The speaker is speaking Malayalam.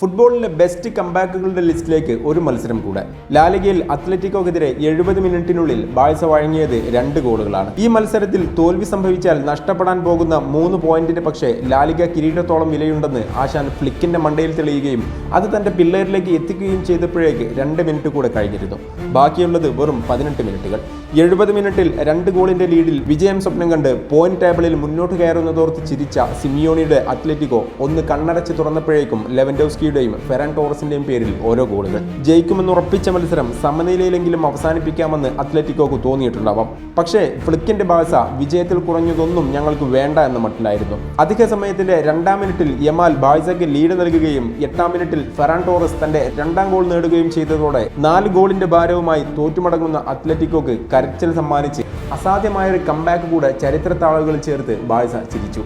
ഫുട്ബോളിലെ ബെസ്റ്റ് കംബാക്കുകളുടെ ലിസ്റ്റിലേക്ക് ഒരു മത്സരം കൂടെ. ലാലിഗയിൽ അത്ലറ്റിക്കോക്കെതിരെ 70 മിനിറ്റിനുള്ളിൽ ബാഴ്സ വഴങ്ങിയത് 2 ഗോളുകളാണ്. ഈ മത്സരത്തിൽ തോൽവി സംഭവിച്ചാൽ നഷ്ടപ്പെടാൻ പോകുന്ന 3 പോയിന്റിന് പക്ഷേ ലാലിഗ കിരീടത്തോളം വിലയുണ്ടെന്ന് ആശാൻ ഫ്ലിക്കിന്റെ മണ്ടയിൽ തെളിയുകയും അത് തന്റെ പിള്ളേരിലേക്ക് എത്തിക്കുകയും ചെയ്തപ്പോഴേക്ക് 2 മിനിറ്റ് കൂടെ കഴിഞ്ഞിരുന്നു. ബാക്കിയുള്ളത് വെറും 18 മിനിറ്റുകൾ. 70 മിനിറ്റിൽ 2 ഗോളിന്റെ ലീഡിൽ വിജയം സ്വപ്നം കണ്ട് പോയിന്റ് ടേബിളിൽ മുന്നോട്ട് കയറുന്നതോർത്ത് ചിരിച്ച സിമിയോണിയുടെ അത്ലറ്റിക്കോ ഒന്ന് കണ്ണടച്ച് തുറന്നപ്പോഴേക്കും ലെവൻഡോവ്സ്കിയുടെയും ഫെറാൻ ടോറസിന്റെയും പേരിൽ ഓരോ ഗോളുകൾ. ജയിക്കുമെന്ന് ഉറപ്പിച്ച മത്സരം സമനിലയിലെങ്കിലും അവസാനിപ്പിക്കാമെന്ന് അത്ലറ്റിക്കോക്ക് തോന്നിയിട്ടുണ്ടാവാം. പക്ഷേ ഫ്ലിക്കിന്റെ ബാഴ്സ വിജയത്തിൽ കുറഞ്ഞതൊന്നും ഞങ്ങൾക്ക് വേണ്ട എന്ന മട്ടിലായിരുന്നു. അധിക സമയത്തിന്റെ 2-ാം മിനിറ്റിൽ യമാൽ ബാഴ്സയ്ക്ക് ലീഡ് നൽകുകയും 8-ാം മിനിറ്റിൽ ഫെറാൻ ടോറസ് തന്റെ 2-ാം ഗോൾ നേടുകയും ചെയ്തതോടെ 4 ഗോളിന്റെ ഭാരവുമായി തോറ്റുമടങ്ങുന്ന അത്ലറ്റിക്കോക്ക് കരച്ചിൽ സമ്മാനിച്ച് അസാധ്യമായൊരു കംബാക്ക് കൂടെ ചരിത്ര താളുകളിൽ ചേർത്ത് ബാഴ്സ ചിരിച്ചു.